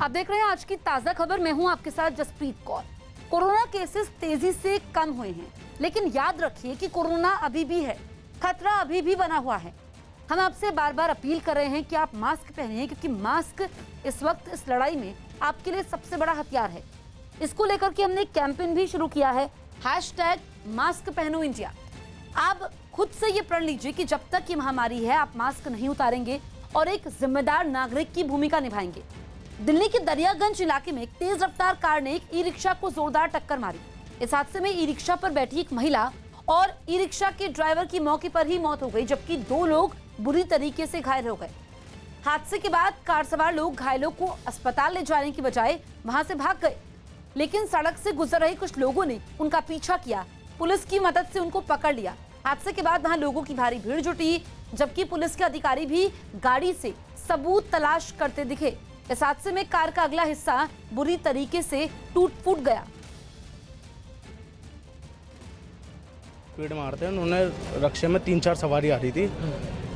आप देख रहे हैं आज की ताजा खबर। मैं हूं आपके साथ जसप्रीत कौर। कोरोना केसेस तेजी से कम हुए हैं, लेकिन याद रखिए कि कोरोना अभी भी है, खतरा अभी भी बना हुआ है। हम आपसे बार बार अपील कर रहे हैं कि आप मास्क पहनिए, क्योंकि मास्क इस वक्त इस लड़ाई में आपके लिए सबसे बड़ा हथियार है। इसको लेकर के हमने कैंपेन भी शुरू किया है, #मास्क पहनो इंडिया। आप खुद से ये प्रण लीजिए कि जब तक ये महामारी है आप मास्क नहीं उतारेंगे और एक जिम्मेदार नागरिक की भूमिका निभाएंगे। दिल्ली के दरियागंज इलाके में एक तेज रफ्तार कार ने एक ई रिक्शा को जोरदार टक्कर मारी। इस हादसे में ई रिक्शा पर बैठी एक महिला और ई रिक्शा के ड्राइवर की मौके पर ही मौत हो गई, जबकि 2 लोग बुरी तरीके से घायल हो गए। हादसे के बाद कार सवार लोग घायलों को अस्पताल ले जाने की बजाय वहां से भाग गए, लेकिन सड़क से गुजर रहे कुछ लोगों ने उनका पीछा किया। पुलिस की मदद से उनको पकड़ लिया। हादसे के बाद वहां लोगों की भारी भीड़ जुटी, जबकि पुलिस के अधिकारी भी गाड़ी से सबूत तलाश करते दिखे। इस हादसे में कार का अगला हिस्सा बुरी तरीके से टूट फूट गया। स्पीड मारते हैं उन्होंने, रिक्शे में 3-4 सवारी आ रही थी,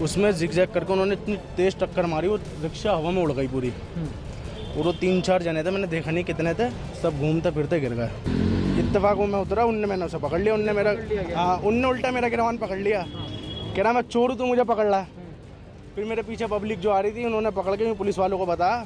उसमें जिगजैग करके उन्होंने इतनी तेज टक्कर मारी, वो रिक्शा हवा में उड़ गई पूरी। और वो 3-4 जने थे, मैंने देखा नहीं कितने थे, सब घूमते फिरते गिर गए। इत्तेफाक वो मैं उतरा, उनने मैंने उसे पकड़ लिया, उनने मेरा उनने उल्टा मेरा गिरवान पकड़ लिया, कह रहा मैं चोर हूँ, तू मुझे पकड़ रहा। फिर मेरे पीछे पब्लिक जो आ रही थी, उन्होंने पकड़ के पुलिस वालों को बताया।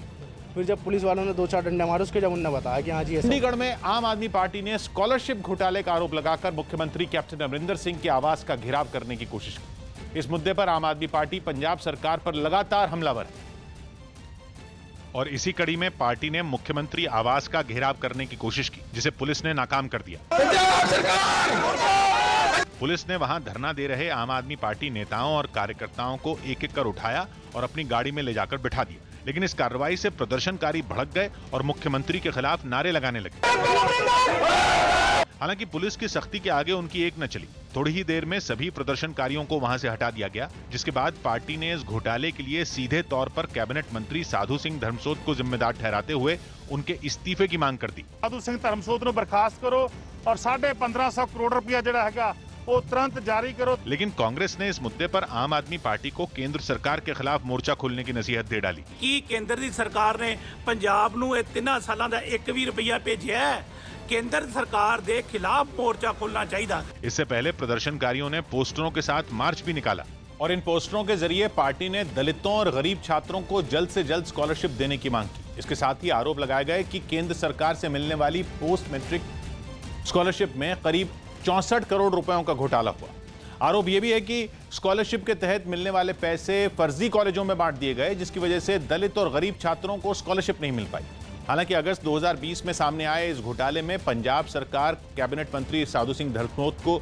फिर जब पुलिस वालों ने 2-4 डंडे मारे, उसके जब उन्होंने बताया कि हाँ जी। चंडीगढ़ में आम आदमी पार्टी ने स्कॉलरशिप घोटाले का आरोप लगाकर मुख्यमंत्री कैप्टन अमरिंदर सिंह के आवास का घेराव करने की कोशिश की। इस मुद्दे पर आम आदमी पार्टी पंजाब सरकार पर लगातार हमलावर है और इसी कड़ी में पार्टी ने मुख्यमंत्री आवास का घेराव करने की कोशिश की, जिसे पुलिस ने नाकाम कर दिया। पुलिस ने वहां धरना दे रहे आम आदमी पार्टी नेताओं और कार्यकर्ताओं को एक-एक कर उठाया और अपनी गाड़ी में ले जाकर बिठा दिया, लेकिन इस कार्रवाई से प्रदर्शनकारी भड़क गए और मुख्यमंत्री के खिलाफ नारे लगाने लगे। हालांकि पुलिस की सख्ती के आगे उनकी एक न चली। थोड़ी ही देर में सभी प्रदर्शनकारियों को वहां से हटा दिया गया, जिसके बाद पार्टी ने इस घोटाले के लिए सीधे तौर पर कैबिनेट मंत्री साधु सिंह धर्मसोत को जिम्मेदार ठहराते हुए उनके इस्तीफे की मांग कर दी। साधु सिंह धर्मसोत को बर्खास्त करो और 1550 करोड़ रुपया ਜਿਹੜਾ ਹੈਗਾ वो तुरंत जारी करो। लेकिन कांग्रेस ने इस मुद्दे पर आम आदमी पार्टी को केंद्र सरकार के खिलाफ मोर्चा खोलने की नसीहत दे डाली। कि केंद्र की सरकार ने पंजाब ਨੂੰ 3 ਸਾਲਾਂ ਦਾ 1 भी रुपया भेजा है, केंद्र सरकार के खिलाफ मोर्चा खोलना चाहिए। इससे पहले प्रदर्शनकारियों ने पोस्टरों के साथ मार्च भी निकाला और इन पोस्टरों के जरिए पार्टी ने दलितों और गरीब छात्रों को जल्द से जल्द स्कॉलरशिप देने की मांग की। इसके साथ ही आरोप लगाए गए कि केंद्र सरकार से मिलने वाली पोस्ट मैट्रिक स्कॉलरशिप में करीब 64 करोड़ रुपयों का घोटाला हुआ। आरोप यह भी है कि स्कॉलरशिप के तहत मिलने वाले पैसे फर्जी कॉलेजों में बांट दिए गए, जिसकी वजह से दलित और गरीब छात्रों को स्कॉलरशिप नहीं मिल पाई। हालांकि अगस्त 2020 में सामने आए इस घोटाले में पंजाब सरकार कैबिनेट मंत्री साधु सिंह धर्मसोत को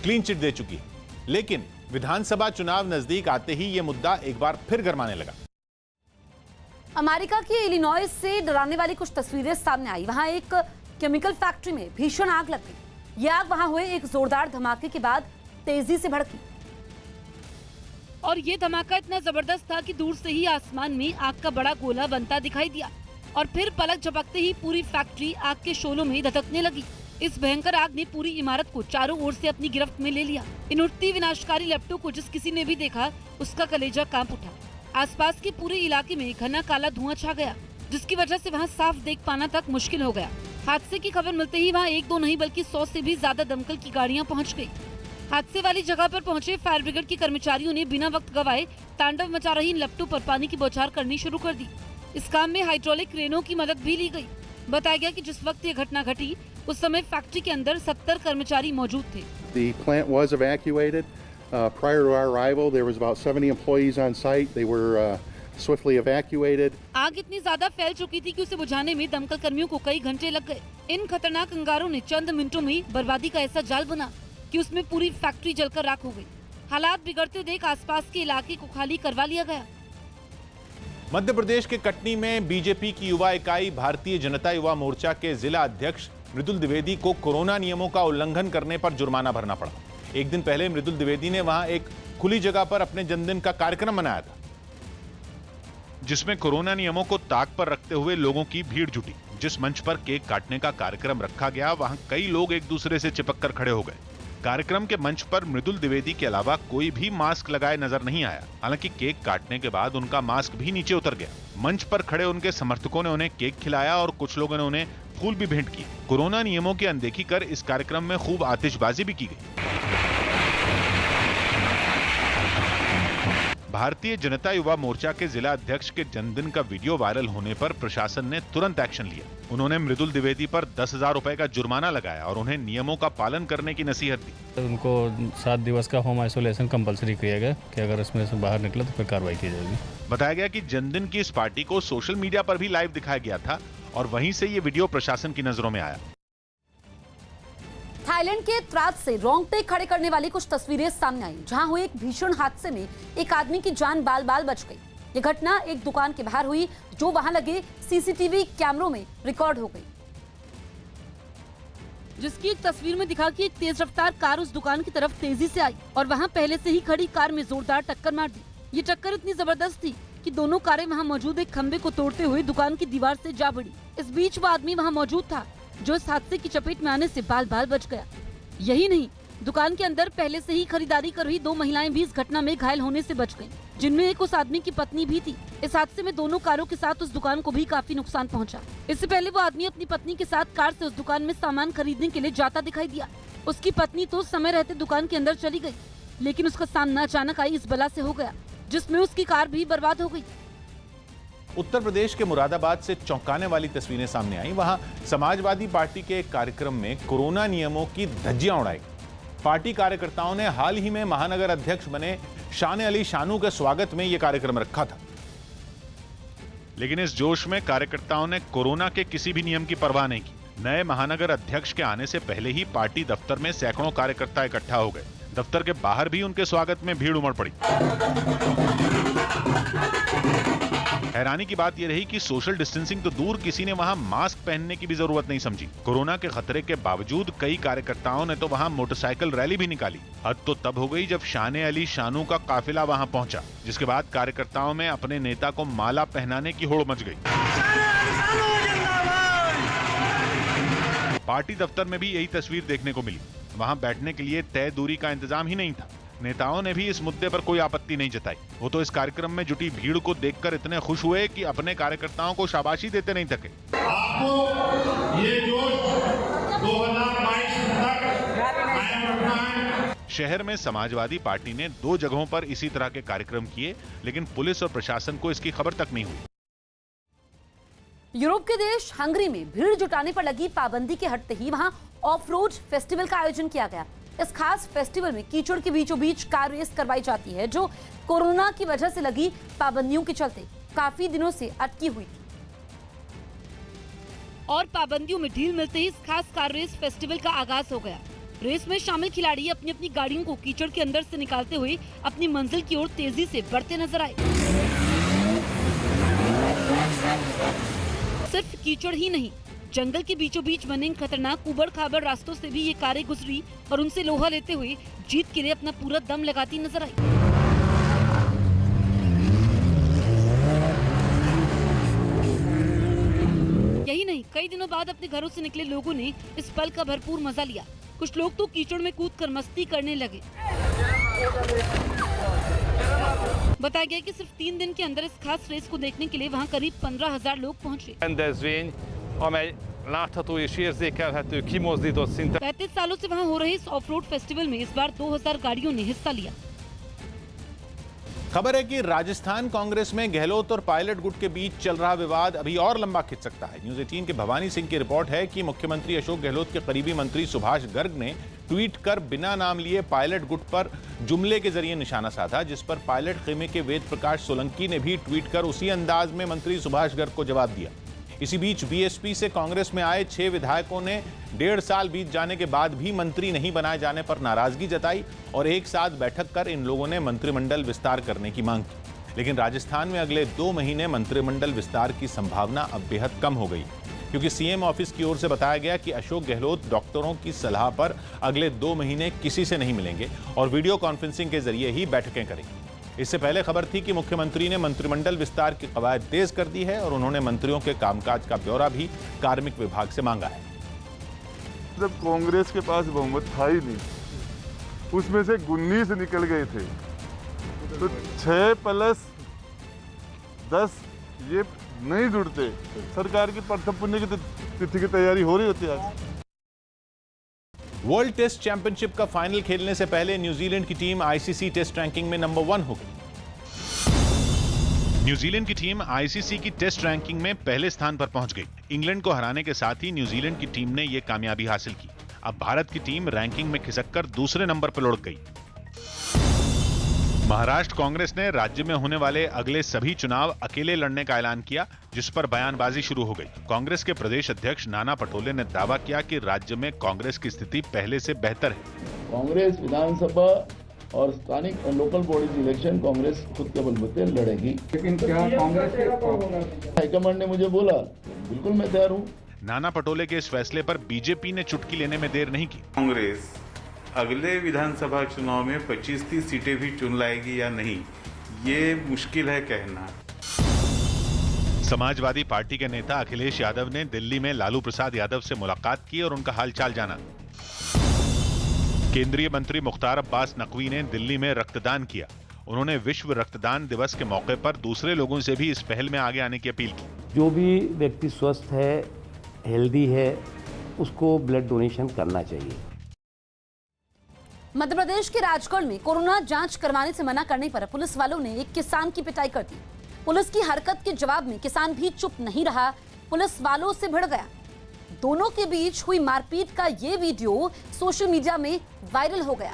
क्लीन चिट दे चुकी है, लेकिन विधानसभा चुनाव नजदीक आते ही यह मुद्दा एक बार फिर गरमाने लगा। अमेरिका के इलिनॉइस से डराने वाली कुछ तस्वीरें सामने आई। वहां एक केमिकल फैक्ट्री में भीषण आग लग गई। यह आग वहां हुए एक जोरदार धमाके के बाद तेजी से भड़की और ये धमाका इतना जबरदस्त था कि दूर से ही आसमान में आग का बड़ा गोला बनता दिखाई दिया और फिर पलक झपकते ही पूरी फैक्ट्री आग के शोलों में धधकने लगी। इस भयंकर आग ने पूरी इमारत को चारों ओर से अपनी गिरफ्त में ले लिया। इन उठती विनाशकारी लपटों को जिस किसी ने भी देखा, उसका कलेजा कांप उठा। आसपास के पूरे इलाके में घना काला धुआं छा गया, जिसकी वजह से वहाँ साफ देख पाना तक मुश्किल हो गया। हादसे की खबर मिलते ही वहाँ 1-2 नहीं बल्कि 100 से भी ज्यादा दमकल की गाड़ियाँ पहुँच गयी। हादसे वाली जगह पर पहुंचे फायर ब्रिगेड के कर्मचारियों ने बिना वक्त गवाए तांडव मचा रही इन लपटों पर पानी की बौछार करनी शुरू कर दी। इस काम में हाइड्रोलिक क्रेनों की मदद भी ली गई। बताया गया कि जिस वक्त ये घटना घटी, उस समय फैक्ट्री के अंदर 70 कर्मचारी मौजूद थे। The plant was evacuated. Prior to our arrival, there was about 70 employees on site. They were swiftly evacuated. आग इतनी ज्यादा फैल चुकी थी कि उसे बुझाने में दमकल कर्मियों को कई घंटे लग गए। इन खतरनाक अंगारों ने चंद मिनटों में बर्बादी का ऐसा जाल बना कि उसमें पूरी फैक्ट्री जलकर राख हो गई। हालात बिगड़ते देख आसपास के इलाके को खाली करवा लिया गया। मध्य प्रदेश के कटनी में बीजेपी की युवा इकाई भारतीय जनता युवा मोर्चा के जिला अध्यक्ष मृदुल द्विवेदी को कोरोना नियमों का उल्लंघन करने पर जुर्माना भरना पड़ा। एक दिन पहले मृदुल द्विवेदी ने वहां एक खुली जगह पर अपने जन्मदिन का कार्यक्रम मनाया था, जिसमें कोरोना नियमों को ताक पर रखते हुए लोगों की भीड़ जुटी। जिस मंच पर केक काटने का कार्यक्रम रखा गया, वहां कई लोग एक दूसरे से चिपक कर खड़े हो गए। कार्यक्रम के मंच पर मृदुल द्विवेदी के अलावा कोई भी मास्क लगाए नजर नहीं आया। हालांकि केक काटने के बाद उनका मास्क भी नीचे उतर गया। मंच पर खड़े उनके समर्थकों ने उन्हें केक खिलाया और कुछ लोगों ने उन्हें फूल भी भेंट किए। कोरोना नियमों की अनदेखी कर इस कार्यक्रम में खूब आतिशबाजी भी की गई। भारतीय जनता युवा मोर्चा के जिला अध्यक्ष के जन्मदिन का वीडियो वायरल होने पर प्रशासन ने तुरंत एक्शन लिया। उन्होंने मृदुल द्विवेदी पर 10,000 रुपए का जुर्माना लगाया और उन्हें नियमों का पालन करने की नसीहत दी। उनको 7 दिवस का होम आइसोलेशन कंपलसरी किया गया कि अगर इसमें से बाहर निकले तो फिर कार्रवाई की जाएगी। बताया गया कि जन्मदिन की इस पार्टी को सोशल मीडिया पर भी लाइव दिखाया गया था और वहीं से ये वीडियो प्रशासन की नजरों में आया। थाईलैंड के त्रास से रोंगटे खड़े करने वाली कुछ तस्वीरें सामने आई, जहां हुए एक भीषण हादसे में एक आदमी की जान बाल बाल बच गई। ये घटना एक दुकान के बाहर हुई, जो वहां लगे सीसीटीवी कैमरों में रिकॉर्ड हो गई, जिसकी एक तस्वीर में दिखा कि एक तेज रफ्तार कार उस दुकान की तरफ तेजी से आई और वहां पहले से ही खड़ी कार में जोरदार टक्कर मार दी। ये टक्कर इतनी जबरदस्त थी कि दोनों कारें वहां मौजूद एक खंबे को तोड़ते हुए दुकान की दीवार से जा भिड़ी। इस बीच वो आदमी वहां मौजूद था जो इस हादसे की चपेट में आने से बाल बाल बच गया। यही नहीं, दुकान के अंदर पहले से ही खरीदारी कर रही 2 महिलाएं भी इस घटना में घायल होने से बच गईं, जिनमें एक उस आदमी की पत्नी भी थी। इस हादसे में दोनों कारों के साथ उस दुकान को भी काफी नुकसान पहुंचा। इससे पहले वो आदमी अपनी पत्नी के साथ कार से उस दुकान में सामान खरीदने के लिए जाता दिखाई दिया। उसकी पत्नी तो समय रहते दुकान के अंदर चली गई, लेकिन उसका सामना अचानक आई इस बला से हो गया, जिसमें उसकी कार भी बर्बाद हो गई। उत्तर प्रदेश के मुरादाबाद से चौंकाने वाली तस्वीरें सामने आई। वहां समाजवादी पार्टी के एक कार्यक्रम में कोरोना नियमों की धज्जियां उड़ाई। पार्टी कार्यकर्ताओं ने हाल ही में महानगर अध्यक्ष बने शान अली शानू के स्वागत में यह कार्यक्रम रखा था। लेकिन इस जोश में कार्यकर्ताओं ने कोरोना के किसी भी नियम की परवाह नहीं की। नए महानगर अध्यक्ष के आने से पहले ही पार्टी दफ्तर में सैकड़ों कार्यकर्ता इकट्ठा हो गए। दफ्तर के बाहर भी उनके स्वागत में भीड़ उमड़ पड़ी। हैरानी की बात यह रही कि सोशल डिस्टेंसिंग तो दूर, किसी ने वहां मास्क पहनने की भी जरूरत नहीं समझी। कोरोना के खतरे के बावजूद कई कार्यकर्ताओं ने तो वहां मोटरसाइकिल रैली भी निकाली। हद तो तब हो गई जब शान अली शानू का काफिला वहां पहुंचा, जिसके बाद कार्यकर्ताओं में अपने नेता को माला पहनाने की होड़ मच गई। पार्टी दफ्तर में भी यही तस्वीर देखने को मिली। वहां बैठने के लिए तय दूरी का इंतजाम ही नहीं था। नेताओं ने भी इस मुद्दे पर कोई आपत्ति नहीं जताई। वो तो इस कार्यक्रम में जुटी भीड़ को देखकर इतने खुश हुए कि अपने कार्यकर्ताओं को शाबाशी देते नहीं थके। आपको ये जोश 2022 तक शहर में समाजवादी पार्टी ने 2 जगहों पर इसी तरह के कार्यक्रम किए, लेकिन पुलिस और प्रशासन को इसकी खबर तक नहीं हुई। यूरोप के देश हंगरी में भीड़ जुटाने पर लगी पाबंदी के हटते ही वहां ऑफ रोड फेस्टिवल का आयोजन किया गया। इस खास फेस्टिवल में कीचड़ के बीचों बीच कार रेस करवाई जाती है, जो कोरोना की वजह से लगी पाबंदियों के चलते काफी दिनों से अटकी हुई थी। और पाबंदियों में ढील मिलते ही इस खास कार रेस फेस्टिवल का आगाज हो गया। रेस में शामिल खिलाड़ी अपनी अपनी गाड़ियों को कीचड़ के अंदर से निकालते हुए अपनी मंजिल की ओर तेजी से बढ़ते नजर आए। सिर्फ कीचड़ ही नहीं, जंगल के बीचों बीच बने इन खतरनाक उबड़ खाबड़ रास्तों से भी ये कारें गुजरी और उनसे लोहा लेते हुए जीत के लिए अपना पूरा दम लगाती नजर आई। यही नहीं, कई दिनों बाद अपने घरों से निकले लोगों ने इस पल का भरपूर मजा लिया। कुछ लोग तो कीचड़ में कूदकर मस्ती करने लगे। बताया गया कि सिर्फ 3 दिन के अंदर इस खास रेस को देखने के लिए वहां करीब 15,000 लोग पहुंचे। rendezvény, amely látható és érzékelhető, kimozdított szinten. 35 सालों से वहां हो रहे इस ऑफ रोड फेस्टिवल में इस बार 2000 गाड़ियों ने हिस्सा लिया। खबर है कि राजस्थान कांग्रेस में गहलोत और पायलट गुट के बीच चल रहा विवाद अभी और लंबा खिंच सकता है। न्यूज़ 18 के भवानी सिंह की रिपोर्ट है कि मुख्यमंत्री अशोक गहलोत के करीबी मंत्री सुभाष गर्ग ने ट्वीट कर बिना नाम लिए पायलट गुट पर जुमले के जरिए निशाना साधा, जिस पर पायलट खेमे के वेद प्रकाश सोलंकी ने भी ट्वीट कर उसी अंदाज में मंत्री सुभाष गर्ग को जवाब दिया। इसी बीच बीएसपी से कांग्रेस में आए 6 विधायकों ने 1.5 साल बीत जाने के बाद भी मंत्री नहीं बनाए जाने पर नाराजगी जताई और एक साथ बैठक कर इन लोगों ने मंत्रिमंडल विस्तार करने की मांग की। लेकिन राजस्थान में अगले 2 महीने मंत्रिमंडल विस्तार की संभावना अब बेहद कम हो गई, क्योंकि सीएम ऑफिस की ओर से बताया गया कि अशोक गहलोत डॉक्टरों की सलाह पर अगले 2 महीने किसी से नहीं मिलेंगे और वीडियो कॉन्फ्रेंसिंग के जरिए ही बैठकें करेंगे। इससे पहले खबर थी कि मुख्यमंत्री ने मंत्रिमंडल विस्तार की कवायद तेज कर दी है और उन्होंने मंत्रियों के कामकाज का ब्यौरा भी कार्मिक विभाग से मांगा है। जब कांग्रेस के पास बहुमत था ही नहीं उसमें से 19 निकल गए थे। तो 6 + 10 ये नहीं जुड़ते। सरकार की प्रथम पुण्य की तिथि की तैयारी हो रही होती है आज। वर्ल्ड टेस्ट चैंपियनशिप का फाइनल खेलने से पहले न्यूजीलैंड की टीम आईसीसी टेस्ट रैंकिंग में नंबर 1 हो गई। न्यूजीलैंड की टीम आईसीसी की टेस्ट रैंकिंग में पहले स्थान पर पहुंच गई। इंग्लैंड को हराने के साथ ही न्यूजीलैंड की टीम ने यह कामयाबी हासिल की। अब भारत की टीम रैंकिंग में खिसककर दूसरे नंबर पर लुढ़क गई। महाराष्ट्र कांग्रेस ने राज्य में होने वाले अगले सभी चुनाव अकेले लड़ने का ऐलान किया, जिस पर बयानबाजी शुरू हो गई। कांग्रेस के प्रदेश अध्यक्ष नाना पटोले ने दावा किया कि राज्य में कांग्रेस की स्थिति पहले से बेहतर है। कांग्रेस विधानसभा और स्थानिक और लोकल बॉडीज इलेक्शन कांग्रेस खुद के बलबूते लड़ेगी। लेकिन क्या कांग्रेस हाईकमांड ने मुझे बोला, बिल्कुल मैं तैयार हूँ। नाना पटोले के इस फैसले पर बीजेपी ने चुटकी लेने में देर नहीं की। कांग्रेस अगले विधानसभा चुनाव में 25-30 सीटें भी चुन लाएगी या नहीं, ये मुश्किल है कहना। समाजवादी पार्टी के नेता अखिलेश यादव ने दिल्ली में लालू प्रसाद यादव से मुलाकात की और उनका हालचाल जाना। केंद्रीय मंत्री मुख्तार अब्बास नकवी ने दिल्ली में रक्तदान किया। उन्होंने विश्व रक्तदान दिवस के मौके पर दूसरे लोगों से भी इस पहल में आगे आने की अपील की। जो भी व्यक्ति स्वस्थ है, हेल्दी है, उसको ब्लड डोनेशन करना चाहिए। मध्य प्रदेश के राजगढ़ में कोरोना जांच करवाने से मना करने पर पुलिस वालों ने एक किसान की पिटाई कर दी। पुलिस की हरकत के जवाब में किसान भी चुप नहीं रहा, पुलिस वालों से भिड़ गया। दोनों के बीच हुई मारपीट का ये वीडियो सोशल मीडिया में वायरल हो गया।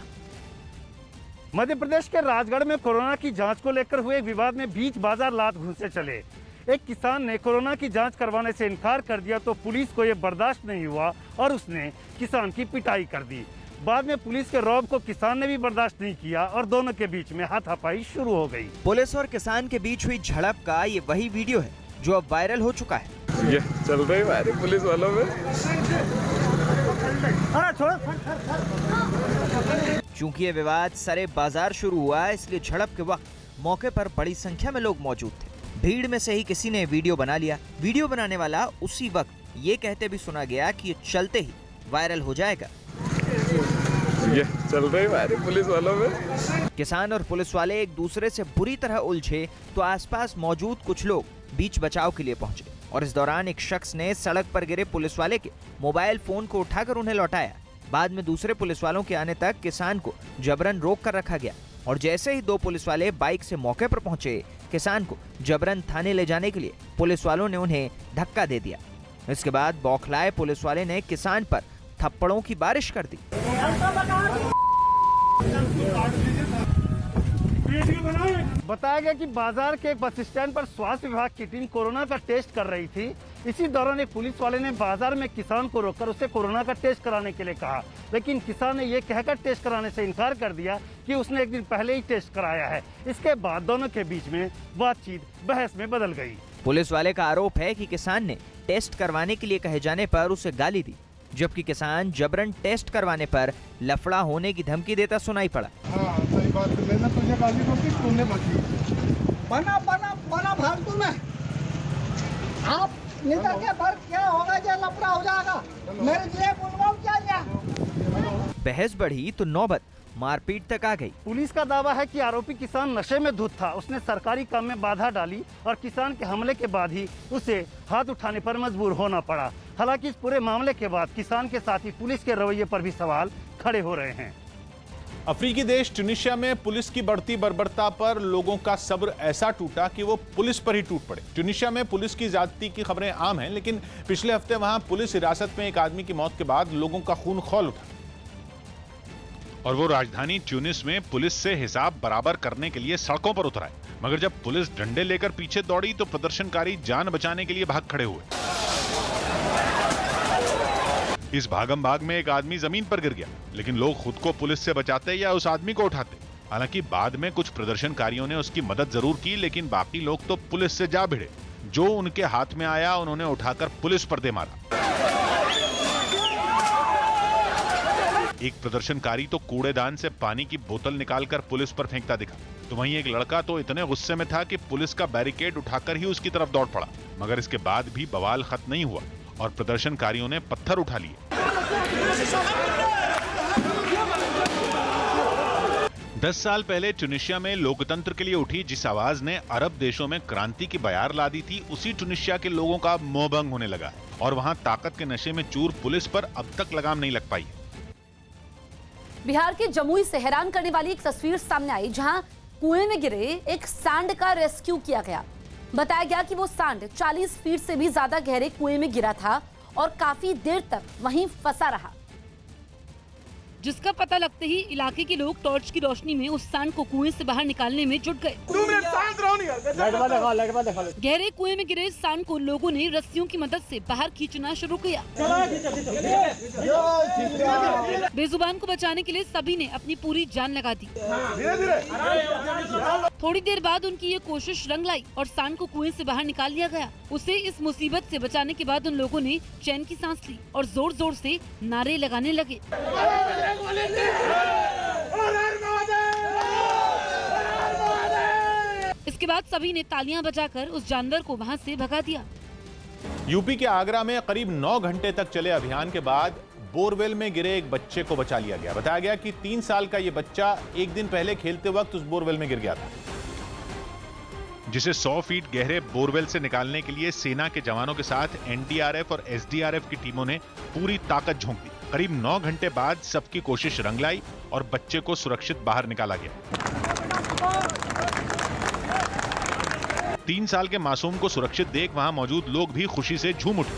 मध्य प्रदेश के राजगढ़ में कोरोना की जांच को लेकर हुए विवाद में बीच बाजार लात घूंसे चले। एक किसान ने कोरोना की जांच करवाने से इनकार कर दिया तो पुलिस को यह बर्दाश्त नहीं हुआ और उसने किसान की पिटाई कर दी। बाद में पुलिस के रौब को किसान ने भी बर्दाश्त नहीं किया और दोनों के बीच में हाथापाई शुरू हो गई। पुलिस और किसान के बीच हुई झड़प का ये वही वीडियो है जो अब वायरल हो चुका है। ये चल रही फायरिंग पुलिस वालों में। चूंकि ये विवाद सरे बाजार शुरू हुआ, इसलिए झड़प के वक्त मौके पर बड़ी संख्या में लोग मौजूद थे। भीड़ में से ही किसी ने वीडियो बना लिया। वीडियो बनाने वाला उसी वक्त ये कहते भी सुना गया कि ये चलते ही वायरल हो जाएगा। ये चल रही फायरिंग पुलिस वालों में। किसान और पुलिस वाले एक दूसरे से बुरी तरह उलझे तो आसपास मौजूद कुछ लोग बीच बचाव के लिए पहुंचे और इस दौरान एक शख्स ने सड़क पर गिरे पुलिस वाले के मोबाइल फोन को उठाकर उन्हें लौटाया। बाद में दूसरे पुलिस वालों के आने तक किसान को जबरन रोक कर रखा गया और जैसे ही दो पुलिस वाले बाइक से मौके पर पहुंचे, किसान को जबरन थाने ले जाने के लिए पुलिस वालों ने उन्हें धक्का दे दिया। इसके बाद बौखलाए पुलिस वाले ने किसान पर थप्पड़ों की बारिश कर दी। बताया गया कि बाजार के बस स्टैंड पर स्वास्थ्य विभाग की टीम कोरोना का टेस्ट कर रही थी। इसी दौरान एक पुलिस वाले ने बाजार में किसान को रोककर उसे कोरोना का टेस्ट कराने के लिए कहा, लेकिन किसान ने यह कहकर टेस्ट कराने से इनकार कर दिया कि उसने एक दिन पहले ही टेस्ट कराया है। इसके बाद दोनों के बीच में बातचीत बहस में बदल गई। पुलिस वाले का आरोप है कि किसान ने टेस्ट करवाने के लिए कहे जाने पर उसे गाली दी, जबकि किसान जबरन टेस्ट करवाने पर लफड़ा होने की धमकी देता सुनाई पड़ा। हाँ, सही बात है। मैंने तुझे गाली दी, तूने बना फालतू में आप निकल के भर क्या होगा, जो लफड़ा हो जाएगा। मेरे लिए बुलवाओ क्या। बहस बढ़ी तो नौबत मारपीट तक आ गई। पुलिस का दावा है कि आरोपी किसान नशे में धुत था। उसने सरकारी काम में बाधा डाली और किसान के हमले के बाद ही उसे हाथ उठाने पर मजबूर होना पड़ा। हालांकि इस पूरे मामले के बाद किसान के साथ ही पुलिस के रवैये पर भी सवाल खड़े हो रहे हैं। अफ्रीकी देश ट्यूनीशिया में पुलिस की बढ़ती बर्बरता पर लोगों का सब्र ऐसा टूटा कि वो पुलिस पर ही टूट पड़े। ट्यूनीशिया में पुलिस की ज्यादती की खबरें आम हैं, लेकिन पिछले हफ्ते वहां पुलिस हिरासत में एक आदमी की मौत के बाद लोगों का खून खौल उठा और वो राजधानी ट्यूनिस में पुलिस से हिसाब बराबर करने के लिए सड़कों पर उतर आए। मगर जब पुलिस डंडे लेकर पीछे दौड़ी तो प्रदर्शनकारी जान बचाने के लिए भाग खड़े हुए। इस भागम भाग में एक आदमी जमीन पर गिर गया, लेकिन लोग खुद को पुलिस से बचाते या उस आदमी को उठाते। हालांकि बाद में कुछ प्रदर्शनकारियों ने उसकी मदद जरूर की, लेकिन बाकी लोग तो पुलिस से जा भिड़े। जो उनके हाथ में आया उन्होंने उठाकर पुलिस पर दे मारा। एक प्रदर्शनकारी तो कूड़ेदान से पानी की बोतल निकालकर पुलिस पर फेंकता दिखा, तो वहीं एक लड़का तो इतने गुस्से में था कि पुलिस का बैरिकेड उठाकर ही उसकी तरफ दौड़ पड़ा। मगर इसके बाद भी बवाल खत्म नहीं हुआ और प्रदर्शनकारियों ने पत्थर उठा लिए। 10 साल पहले ट्यूनीशिया में लोकतंत्र के लिए उठी जिस आवाज ने अरब देशों में क्रांति की बयार ला दी थी, उसी ट्यूनीशिया के लोगों का मोहभंग होने लगा और वहां ताकत के नशे में चूर पुलिस पर अब तक लगाम नहीं लग पाई। बिहार के जमुई से हैरान करने वाली एक तस्वीर सामने आई, जहां कुएं में गिरे एक सांड का रेस्क्यू किया गया। बताया गया कि वो सांड 40 फीट से भी ज्यादा गहरे कुएं में गिरा था और काफी देर तक वहीं फंसा रहा, जिसका पता लगते ही इलाके के लोग टॉर्च की रोशनी में उस सांड को कुएं से बाहर निकालने में जुट गए। गहरे कुएं में गिरे सांड को लोगों ने रस्सियों की मदद से बाहर खींचना शुरू किया। बेजुबान को बचाने के लिए सभी ने अपनी पूरी जान लगा दी। थोड़ी देर बाद उनकी ये कोशिश रंग लाई और सांड को कुएं से बाहर निकाल लिया गया। उसे इस मुसीबत से बचाने के बाद उन लोगों ने चैन की सांस ली और जोर जोर से नारे लगाने लगे। इसके बाद सभी ने तालियां बजाकर उस जानवर को वहां से भगा दिया। यूपी के आगरा में करीब 9 घंटे तक चले अभियान के बाद बोरवेल में गिरे एक बच्चे को बचा लिया गया। बताया गया कि 3 साल का ये बच्चा एक दिन पहले खेलते वक्त उस बोरवेल में गिर गया था, जिसे 100 फीट गहरे बोरवेल से निकालने के लिए सेना के जवानों के साथ एनडीआरएफ और एसडीआरएफ की टीमों ने पूरी ताकत झोंक दी। करीब 9 घंटे बाद सबकी कोशिश रंग लाई और बच्चे को सुरक्षित बाहर निकाला गया। 3 साल के मासूम को सुरक्षित देख वहां मौजूद लोग भी खुशी से झूम उठे।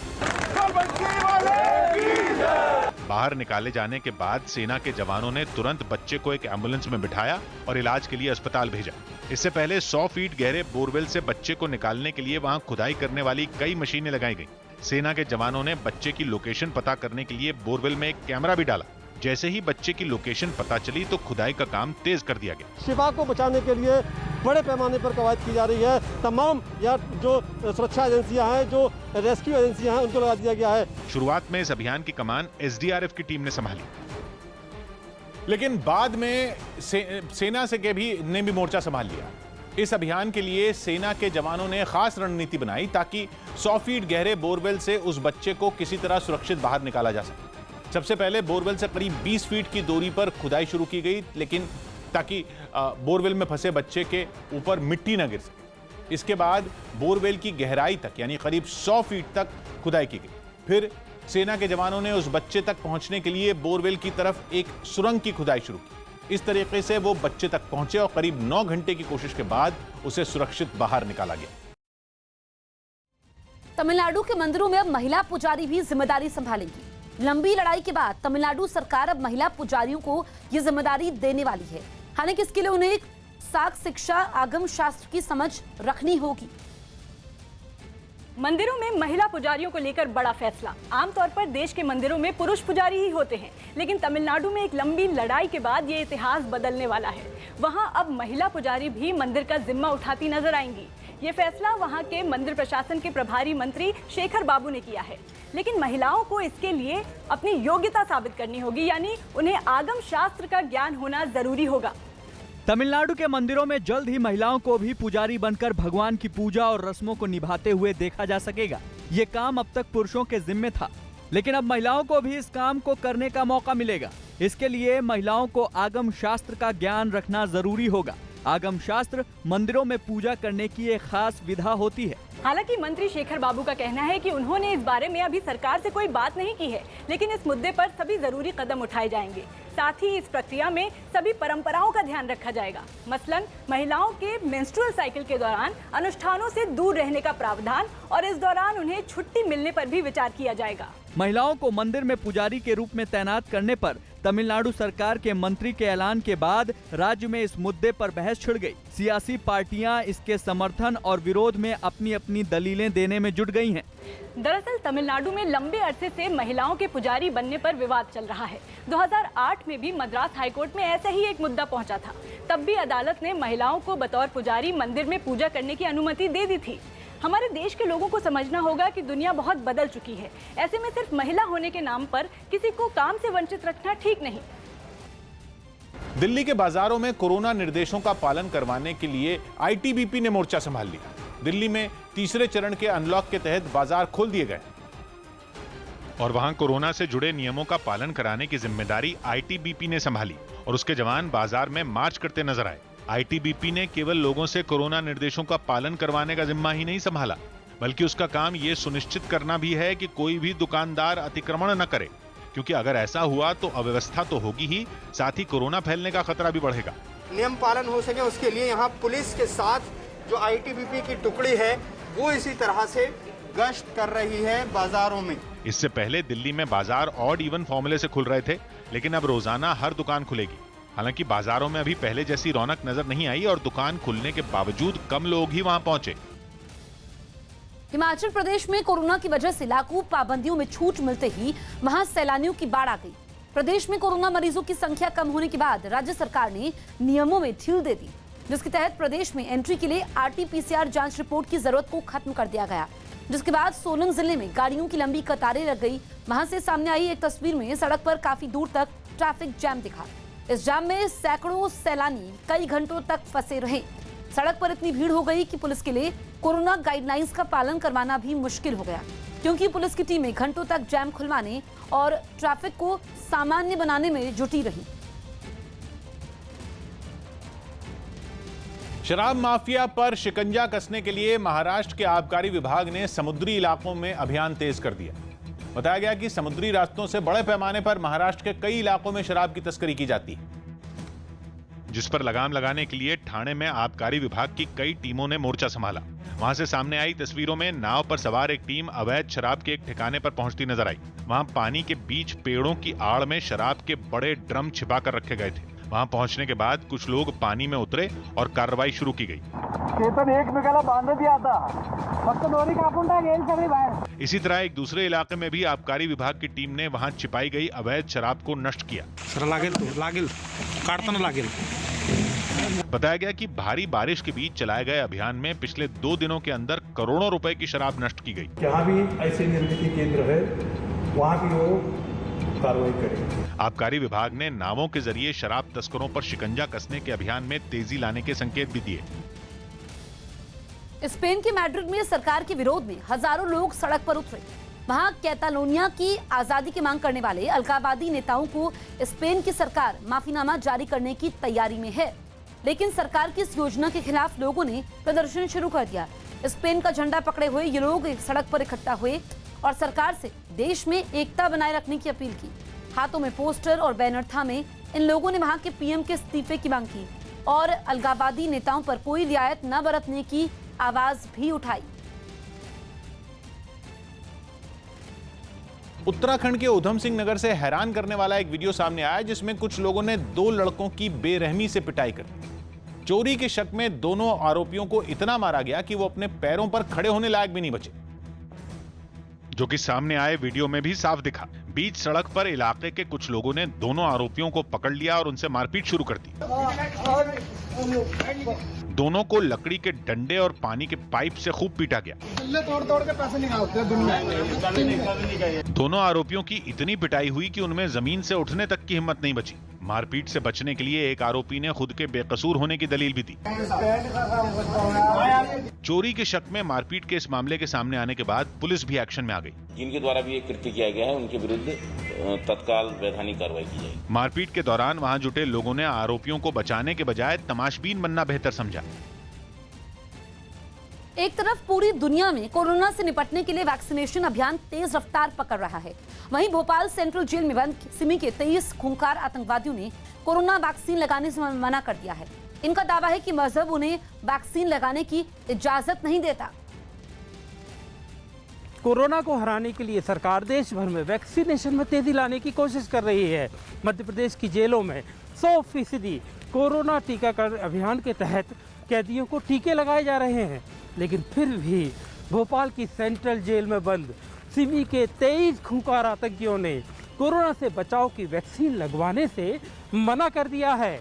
बाहर निकाले जाने के बाद सेना के जवानों ने तुरंत बच्चे को एक एम्बुलेंस में बिठाया और इलाज के लिए अस्पताल भेजा। इससे पहले 100 फीट गहरे बोरवेल से बच्चे को निकालने के लिए वहां खुदाई करने वाली कई मशीनें लगाई गईं। सेना के जवानों ने बच्चे की लोकेशन पता करने के लिए बोरवेल में एक कैमरा भी डाला। जैसे ही बच्चे की लोकेशन पता चली तो खुदाई का काम तेज कर दिया गया। शिवा को बचाने के लिए बड़े पैमाने पर कवायद की जा रही है। तमाम जो सुरक्षा एजेंसियां हैं, जो रेस्क्यू एजेंसियां हैं, उनको लगा दिया गया है। शुरुआत में इस अभियान की कमान एसडीआरएफ की टीम ने संभाली, लेकिन बाद में सेना से ने भी मोर्चा संभाल लिया। इस अभियान के लिए सेना के जवानों ने खास रणनीति बनाई ताकि 100 फीट गहरे बोरवेल से उस बच्चे को किसी तरह सुरक्षित बाहर निकाला जा सके। सबसे पहले बोरवेल से करीब 20 फीट की दूरी पर खुदाई शुरू की गई, लेकिन ताकि बोरवेल में फंसे बच्चे के ऊपर मिट्टी न गिर सके। इसके बाद बोरवेल की गहराई तक यानी करीब 100 फीट तक खुदाई की गई। फिर सेना के जवानों ने उस बच्चे तक पहुंचने के लिए बोरवेल की तरफ एक सुरंग की खुदाई शुरू की। इस तरीके से वो बच्चे तक पहुंचे और करीब 9 घंटे की कोशिश के बाद उसे सुरक्षित बाहर निकाला गया। तमिलनाडु के मंदिरों में अब महिला पुजारी भी जिम्मेदारी संभालेंगी। लंबी लड़ाई के बाद तमिलनाडु सरकार अब महिला पुजारियों को यह जिम्मेदारी देने वाली है। हालांकि इसके लिए उन्हें साख शिक्षा, आगम शास्त्र की समझ रखनी होगी। मंदिरों में महिला पुजारियों को लेकर बड़ा फैसला। आमतौर पर देश के मंदिरों में पुरुष पुजारी ही होते हैं, लेकिन तमिलनाडु में एक लंबी लड़ाई के बाद ये इतिहास बदलने वाला है। वहां अब महिला पुजारी भी मंदिर का जिम्मा उठाती नजर आएंगी। ये फैसला वहां के मंदिर प्रशासन के प्रभारी मंत्री शेखर बाबू ने किया है, लेकिन महिलाओं को इसके लिए अपनी योग्यता साबित करनी होगी, यानी उन्हें आगम शास्त्र का ज्ञान होना जरूरी होगा। तमिलनाडु के मंदिरों में जल्द ही महिलाओं को भी पुजारी बनकर भगवान की पूजा और रस्मों को निभाते हुए देखा जा सकेगा। ये काम अब तक पुरुषों के जिम्मे था, लेकिन अब महिलाओं को भी इस काम को करने का मौका मिलेगा। इसके लिए महिलाओं को आगम शास्त्र का ज्ञान रखना जरूरी होगा। आगम शास्त्र मंदिरों में पूजा करने की एक खास विधा होती है। हालांकि मंत्री शेखर बाबू का कहना है कि उन्होंने इस बारे में अभी सरकार से कोई बात नहीं की है, लेकिन इस मुद्दे पर सभी जरूरी कदम उठाए जाएंगे। साथ ही इस प्रक्रिया में सभी परंपराओं का ध्यान रखा जाएगा। मसलन महिलाओं के मेंस्ट्रुअल साइकिल के दौरान अनुष्ठानों से दूर रहने का प्रावधान और इस दौरान उन्हें छुट्टी मिलने पर भी विचार किया जाएगा। महिलाओं को मंदिर में पुजारी के रूप में तैनात करने पर तमिलनाडु सरकार के मंत्री के ऐलान के बाद राज्य में इस मुद्दे पर बहस छिड़ गई। सियासी पार्टियां इसके समर्थन और विरोध में अपनी अपनी दलीलें देने में जुट गई हैं। दरअसल तमिलनाडु में लंबे अरसे से महिलाओं के पुजारी बनने पर विवाद चल रहा है। 2008 में भी मद्रास हाईकोर्ट में ऐसा ही एक मुद्दा पहुंचा था। तब भी अदालत ने महिलाओं को बतौर पुजारी मंदिर में पूजा करने की अनुमति दे दी थी। हमारे देश के लोगों को समझना होगा कि दुनिया बहुत बदल चुकी है। ऐसे में सिर्फ महिला होने के नाम पर किसी को काम से वंचित रखना ठीक नहीं। दिल्ली के बाजारों में कोरोना निर्देशों का पालन करवाने के लिए आईटीबीपी ने मोर्चा संभाल लिया। दिल्ली में तीसरे चरण के अनलॉक के तहत बाजार खोल दिए गए। और वहां कोरोना से जुड़े नियमों का पालन कराने की जिम्मेदारी आईटीबीपी ने संभाली और उसके जवान बाजार में मार्च करते नजर आए। आईटीबीपी ने केवल लोगों से कोरोना निर्देशों का पालन करवाने का जिम्मा ही नहीं संभाला, बल्कि उसका काम ये सुनिश्चित करना भी है कि कोई भी दुकानदार अतिक्रमण न करे, क्योंकि अगर ऐसा हुआ तो अव्यवस्था तो होगी ही, साथ ही कोरोना फैलने का खतरा भी बढ़ेगा। नियम पालन हो सके उसके लिए यहाँ पुलिस के साथ जो आईटीबीपी की टुकड़ी है वो इसी तरह से गश्त कर रही है बाजारों में। इससे पहले दिल्ली में बाजार ऑड इवन फॉर्मूले से खुल रहे थे, लेकिन अब रोजाना हर दुकान खुलेगी। हालांकि बाजारों में अभी पहले जैसी रौनक नजर नहीं आई और दुकान खुलने के बावजूद कम लोग ही वहां पहुंचे। हिमाचल प्रदेश में कोरोना की वजह से लागू पाबंदियों में छूट मिलते ही वहां सैलानियों की बाढ़ आ गई। प्रदेश में कोरोना मरीजों की संख्या कम होने के बाद राज्य सरकार ने नियमों में ढील दे दी, जिसके तहत प्रदेश में एंट्री के लिए आरटी-पीसीआर जांच रिपोर्ट की जरूरत को खत्म कर दिया गया, जिसके बाद सोलन जिले में गाड़ियों की लंबी कतारें लग गई। वहां से सामने आई एक तस्वीर में सड़क पर काफी दूर तक ट्रैफिक जैम दिखा। इस जाम में सैकड़ों सैलानी कई घंटों तक फंसे रहे। सड़क पर इतनी भीड़ हो गई कि पुलिस के लिए कोरोना गाइडलाइंस का पालन करवाना भी मुश्किल हो गया, क्योंकि पुलिस की टीमें घंटों तक जैम खुलवाने और ट्रैफिक को सामान्य बनाने में जुटी रही। शराब माफिया पर शिकंजा कसने के लिए महाराष्ट्र के आबकारी विभाग ने समुद्री इलाकों में अभियान तेज कर दिया। बताया गया कि समुद्री रास्तों से बड़े पैमाने पर महाराष्ट्र के कई इलाकों में शराब की तस्करी की जाती है, जिस पर लगाम लगाने के लिए ठाणे में आबकारी विभाग की कई टीमों ने मोर्चा संभाला। वहां से सामने आई तस्वीरों में नाव पर सवार एक टीम अवैध शराब के एक ठिकाने पर पहुंचती नजर आई। वहां पानी के बीच पेड़ों की आड़ में शराब के बड़े ड्रम छिपा कर रखे गए थे। वहां पहुंचने के बाद कुछ लोग पानी में उतरे और कार्रवाई शुरू की गई। इसी तरह एक दूसरे इलाके में भी आबकारी विभाग की टीम ने वहां छिपाई गई अवैध शराब को नष्ट किया। बताया गया कि भारी बारिश के बीच चलाए गए अभियान में पिछले 2 दिनों के अंदर करोड़ों रुपए की शराब नष्ट की गई। जहां भी ऐसे निर्मित केंद्र है वहां भी वो कार्रवाई करेंगे। आबकारी विभाग ने नावों के जरिए शराब तस्करों पर शिकंजा कसने के अभियान में तेजी लाने के संकेत भी दिए। स्पेन के मैड्रिड में सरकार के विरोध में हजारों लोग सड़क पर उतरे। वहां कैटालोनिया की आजादी की मांग करने वाले अलगावादी नेताओं को स्पेन की सरकार माफीनामा जारी करने की तैयारी में है, लेकिन सरकार की इस योजना के खिलाफ लोगों ने प्रदर्शन शुरू कर दिया। स्पेन का झंडा पकड़े हुए ये लोग एक सड़क पर इकट्ठा हुए और सरकार से देश में एकता बनाए रखने की अपील की। हाथों में पोस्टर और बैनर थामे इन लोगों ने वहां के पीएम के इस्तीफे की मांग की और अलगावादी नेताओं पर कोई रियायत न बरतने की आवाज भी उठाई। उत्तराखंड के उधम सिंह नगर से हैरान करने वाला एक वीडियो सामने आया, जिसमें कुछ लोगों ने 2 लड़कों की बेरहमी से पिटाई कर दी। चोरी के शक में दोनों आरोपियों को इतना मारा गया कि वो अपने पैरों पर खड़े होने लायक भी नहीं बचे, जो कि सामने आए वीडियो में भी साफ दिखा। बीच सड़क पर इलाके के कुछ लोगों ने दोनों आरोपियों को पकड़ लिया और उनसे मारपीट शुरू कर दी। दोनों को लकड़ी के डंडे और पानी के पाइप से खूब पीटा गया। तोड़ के पैसे निकालते हैं। दोनों आरोपियों की इतनी पिटाई हुई कि उनमें जमीन से उठने तक की हिम्मत नहीं बची। मारपीट से बचने के लिए एक आरोपी ने खुद के बेकसूर होने की दलील भी दी। चोरी के शक में मारपीट के इस मामले के सामने आने के बाद पुलिस भी एक्शन में आ गई। जिनके द्वारा भी ये कृत्य किया गया है उनके विरुद्ध तत्काल वैधानिक कार्रवाई की जाएगी। मारपीट के दौरान वहां जुटे लोगों ने आरोपियों को बचाने के बजाय तमाशबीन बनना बेहतर समझा। एक तरफ पूरी दुनिया में कोरोना से निपटने के लिए वैक्सीनेशन अभियान तेज रफ्तार पकड़ रहा है, वहीं भोपाल सेंट्रल जेल में बंद सिमी के 23 खूंखार आतंकवादियों ने कोरोना वैक्सीन लगाने से मना कर दिया है। इनका दावा है कि मजहब उन्हें वैक्सीन लगाने की इजाजत नहीं देता। कोरोना को हराने के लिए सरकार देश भर में वैक्सीनेशन में तेजी लाने की कोशिश कर रही है। मध्य प्रदेश की जेलों में 100% कोरोना टीकाकरण अभियान के तहत कैदियों को टीके लगाए जा रहे हैं, लेकिन फिर भी भोपाल की सेंट्रल जेल में बंद सिमी के 23 खूंखार आतंकियों ने कोरोना से बचाव की वैक्सीन लगवाने से मना कर दिया है।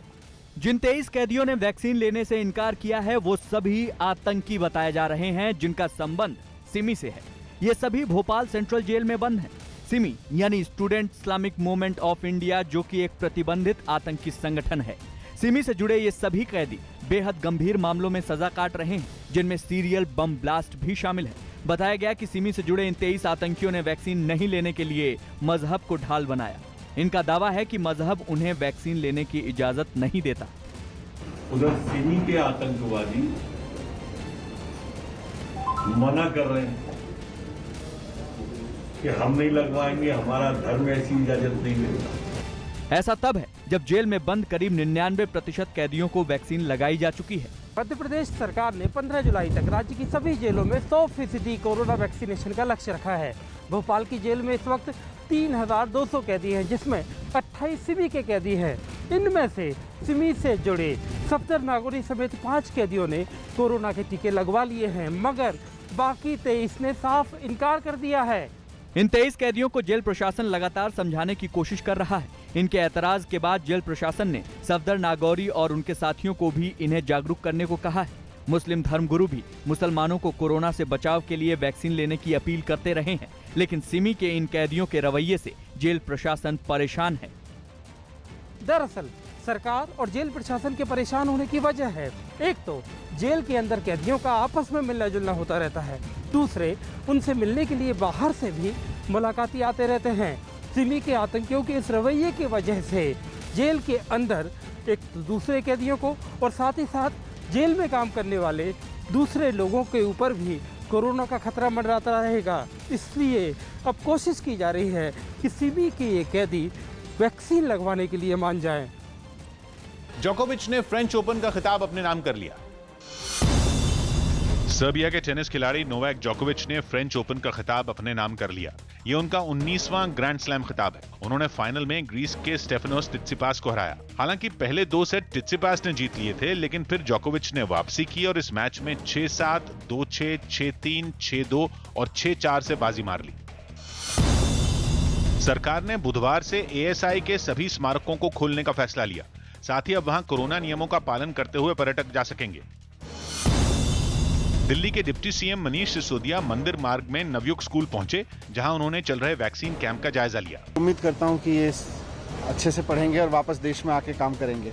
जिन 23 कैदियों ने वैक्सीन लेने से इनकार किया है वो सभी आतंकी बताए जा रहे हैं, जिनका संबंध सिमी से है। ये सभी भोपाल सेंट्रल जेल में बंद हैं। सिमी यानी student Islamic movement of India, जो कि एक प्रतिबंधित आतंकी संगठन है। सिमी से जुड़े ये सभी कैदी बेहद गंभीर मामलों में सजा काट रहे हैं, जिनमें सीरियल बम ब्लास्ट भी शामिल है। बताया गया कि सिमी से जुड़े इन 23 आतंकियों ने वैक्सीन नहीं लेने के लिए मजहब को ढाल बनाया। इनका दावा है कि मजहब उन्हें वैक्सीन लेने की इजाजत नहीं देता। उधर सिमी के आतंकवादी मना कर रहे हैं कि हम नहीं लगवाएंगे, हमारा धर्म ऐसी इजाजत नहीं देता। ऐसा तब है जब जेल में बंद करीब 99% कैदियों को वैक्सीन लगाई जा चुकी है। मध्य प्रदेश सरकार ने 15 जुलाई तक राज्य की सभी जेलों में 100% कोरोना वैक्सीनेशन का लक्ष्य रखा है। भोपाल की जेल में इस वक्त 3200 कैदी हैं, जिसमें 28 सिमी के कैदी हैं। इनमें से सिमी से जुड़े सफदर नागौरी समेत 5 कैदियों ने कोरोना के टीके लगवा लिए हैं, मगर बाकी 23 ने साफ इनकार कर दिया है। इन 23 कैदियों को जेल प्रशासन लगातार समझाने की कोशिश कर रहा है। इनके ऐतराज के बाद जेल प्रशासन ने सफदर नागौरी और उनके साथियों को भी इन्हें जागरूक करने को कहा है। मुस्लिम धर्मगुरु भी मुसलमानों को कोरोना से बचाव के लिए वैक्सीन लेने की अपील करते रहे हैं, लेकिन सिमी के इन कैदियों के रवैये से जेल प्रशासन परेशान है। दरअसल सरकार और जेल प्रशासन के परेशान होने की वजह है, एक तो जेल के अंदर कैदियों का आपस में मिलना जुलना होता रहता है, दूसरे उनसे मिलने के लिए बाहर से भी मुलाकाती आते रहते हैं। सिमी के आतंकियों के इस रवैये की वजह से जेल के अंदर एक दूसरे कैदियों को और साथ ही साथ जेल में काम करने वाले दूसरे लोगों के ऊपर भी कोरोना का खतरा मंडराता रहेगा। इसलिए अब कोशिश की जा रही है कि सिमी के ये कैदी वैक्सीन लगवाने के लिए मान जाएं। जोकोविच ने फ्रेंच ओपन का खिताब अपने नाम कर लिया। सर्बिया के टेनिस खिलाड़ी नोवाक जोकोविच ने फ्रेंच ओपन का खिताब अपने नाम कर लिया। ये उनका 19वां ग्रैंड स्लैम खिताब है। उन्होंने फाइनल में ग्रीस के स्टेफानोस टिट्सिपास को हराया। हालांकि पहले 2 सेट टिट्सिपास ने जीत लिए थे, लेकिन फिर जोकोविच ने वापसी की और इस मैच में 6-7, 2-6, 6-3, 6-2 और 6-4 से बाजी मार ली। सरकार ने बुधवार से एएसआई के सभी स्मारकों को खोलने का फैसला लिया। साथ ही अब वहां कोरोना नियमों का पालन करते हुए पर्यटक जा सकेंगे। दिल्ली के डिप्टी सीएम मनीष सिसोदिया मंदिर मार्ग में नवयुग स्कूल पहुंचे, जहां उन्होंने चल रहे वैक्सीन कैंप का जायजा लिया। उम्मीद करता हूं कि ये अच्छे से पढ़ेंगे और वापस देश में आके काम करेंगे।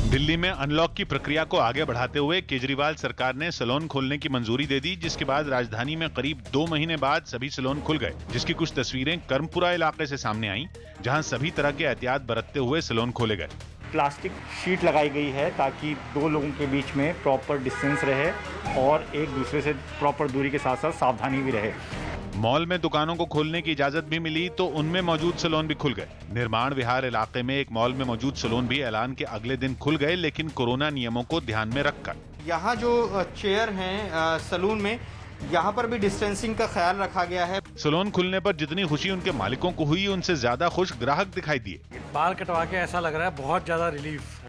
दिल्ली में अनलॉक की प्रक्रिया को आगे बढ़ाते हुए केजरीवाल सरकार ने सैलून खोलने की मंजूरी दे दी, जिसके बाद राजधानी में करीब 2 महीने बाद सभी सैलून खुल गए, जिसकी कुछ तस्वीरें कर्मपुरा इलाके से सामने आईं, जहां सभी तरह के एहतियात बरतते हुए सैलून खोले गए। प्लास्टिक शीट लगाई गई है ताकि 2 लोगों के बीच में प्रॉपर डिस्टेंस रहे और एक दूसरे से प्रॉपर दूरी के साथ साथ सावधानी भी रहे। मॉल में दुकानों को खोलने की इजाजत भी मिली तो उनमें मौजूद सैलून भी खुल गए। निर्माण विहार इलाके में एक मॉल में मौजूद सैलून भी ऐलान के अगले दिन खुल गए, लेकिन कोरोना नियमों को ध्यान में रखकर। यहाँ जो चेयर हैं सैलून में, यहाँ पर भी डिस्टेंसिंग का ख्याल रखा गया है। सैलून खुलने पर जितनी खुशी उनके मालिकों को हुई, उनसे ज्यादा खुश ग्राहक दिखाई दिए। बाल कटवा के ऐसा लग रहा है बहुत ज्यादा रिलीफ।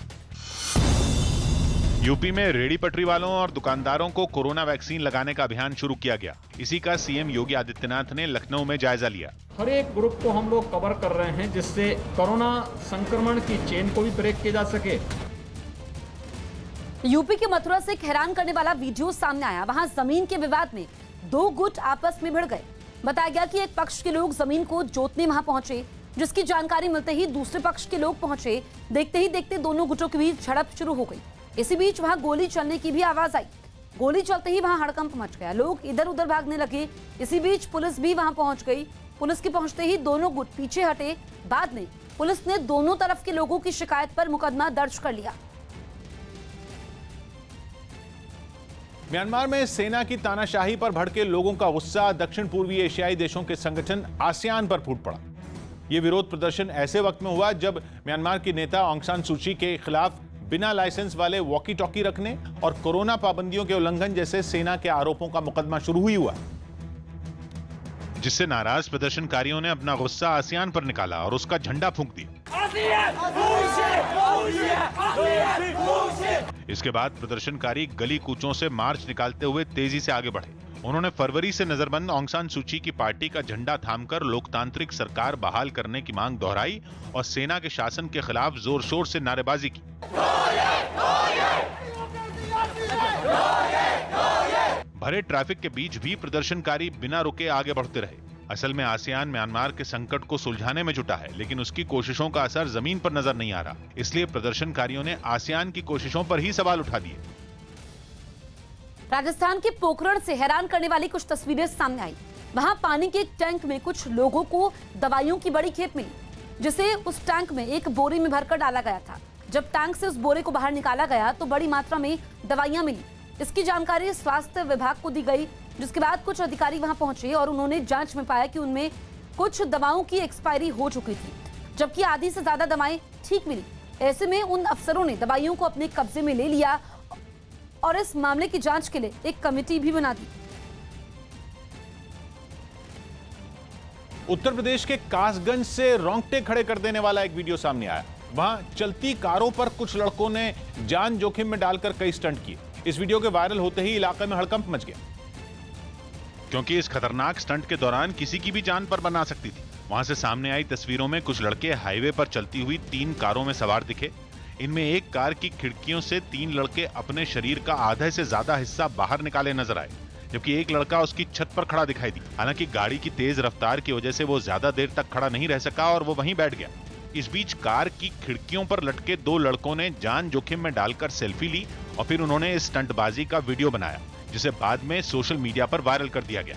यूपी में रेहड़ी पटरी वालों और दुकानदारों को कोरोना वैक्सीन लगाने का अभियान शुरू किया गया। इसी का सीएम योगी आदित्यनाथ ने लखनऊ में जायजा लिया। हर एक ग्रुप को हम लोग कवर कर रहे हैं, जिससे कोरोना संक्रमण की चेन को भी ब्रेक किया जा सके। यूपी के मथुरा से एक हैरान करने वाला वीडियो सामने आया। वहां जमीन के विवाद में 2 गुट आपस में भिड़ गए। बताया गया कि एक पक्ष के लोग जमीन को जोतने वहां पहुंचे, जिसकी जानकारी मिलते ही दूसरे पक्ष के लोग पहुंचे। देखते ही देखते दोनों गुटों के बीच झड़प शुरू हो गई। इसी बीच वहां गोली चलने की भी आवाज आई। गोली चलते ही वहां हड़कंप मच गया, लोग इधर उधर भागने लगे। इसी बीच पुलिस भी वहां पहुंच गई। पुलिस के पहुंचते ही दोनों गुट पीछे हटे। बाद में पुलिस ने दोनों तरफ के लोगों की शिकायत पर मुकदमा दर्ज कर लिया। म्यांमार में सेना की तानाशाही पर भड़के लोगों का गुस्सा दक्षिण पूर्वी एशियाई देशों के संगठन आसियान पर फूट पड़ा। यह विरोध प्रदर्शन ऐसे वक्त में हुआ जब म्यांमार की नेता ऑंग सान सू की के खिलाफ बिना लाइसेंस वाले वॉकी टॉकी रखने और कोरोना पाबंदियों के उल्लंघन जैसे सेना के आरोपों का मुकदमा शुरू ही हुआ, जिससे नाराज प्रदर्शनकारियों ने अपना गुस्सा आसियान पर निकाला और उसका झंडा फूंक दिया। इसके बाद प्रदर्शनकारी गली कूचों से मार्च निकालते हुए तेजी से आगे बढ़े। उन्होंने फरवरी से नजरबंद ऑंग सान सू की पार्टी का झंडा थामकर लोकतांत्रिक सरकार बहाल करने की मांग दोहराई और सेना के शासन के खिलाफ जोर शोर से नारेबाजी की। भरे ट्रैफिक के बीच भी प्रदर्शनकारी बिना रुके आगे बढ़ते रहे। असल में आसियान म्यांमार के संकट को सुलझाने में जुटा है, लेकिन उसकी कोशिशों का असर जमीन पर नजर नहीं आ रहा। इसलिए प्रदर्शनकारियों ने आसियान की कोशिशों पर ही सवाल उठा दिए। राजस्थान के पोखरण से हैरान करने वाली कुछ तस्वीरें सामने आई। वहां पानी के एक टैंक में कुछ लोगों को दवाइयों की बड़ी खेप मिली, जिसे उस टैंक में एक बोरी में भरकर डाला गया था। जब टैंक से उस बोरे को बाहर निकाला गया तो बड़ी मात्रा में दवाइयां मिली। इसकी जानकारी स्वास्थ्य विभाग को दी गई, जिसके बाद कुछ अधिकारी वहां पहुंचे और उन्होंने जांच में पाया कि उनमें कुछ दवाओं की एक्सपायरी हो चुकी थी, जबकि आधी से ज्यादा दवाएं ठीक मिली। ऐसे में उन अफसरों ने दवाइयों को अपने कब्जे में ले लिया और इस मामले की जांच के लिए एक कमेटी भी बना दी। उत्तर प्रदेश के कासगंज से रोंगटे खड़े कर देने वाला एक वीडियो सामने आया। वहां चलती कारों पर कुछ लड़कों ने जान जोखिम में डालकर कई स्टंट किए। इस वीडियो के वायरल होते ही इलाके में हड़कंप मच गया, क्योंकि इस खतरनाक स्टंट के दौरान किसी की भी जान पर बन आ सकती थी। वहां से सामने आई तस्वीरों में कुछ लड़के हाईवे पर चलती हुई 3 कारों में सवार दिखे। इनमें एक कार की खिड़कियों से 3 लड़के अपने शरीर का आधे से ज्यादा हिस्सा बाहर निकाले नजर आए, जबकि एक लड़का उसकी छत पर खड़ा दिखाई दी। हालांकि गाड़ी की तेज रफ्तार की वजह से वो ज्यादा देर तक खड़ा नहीं रह सका और वो वहीं बैठ गया। इस बीच कार की खिड़कियों पर लटके 2 लड़कों ने जान जोखिम में डालकर सेल्फी ली और फिर उन्होंने इस स्टंटबाजी का वीडियो बनाया, जिसे बाद में सोशल मीडिया पर वायरल कर दिया गया।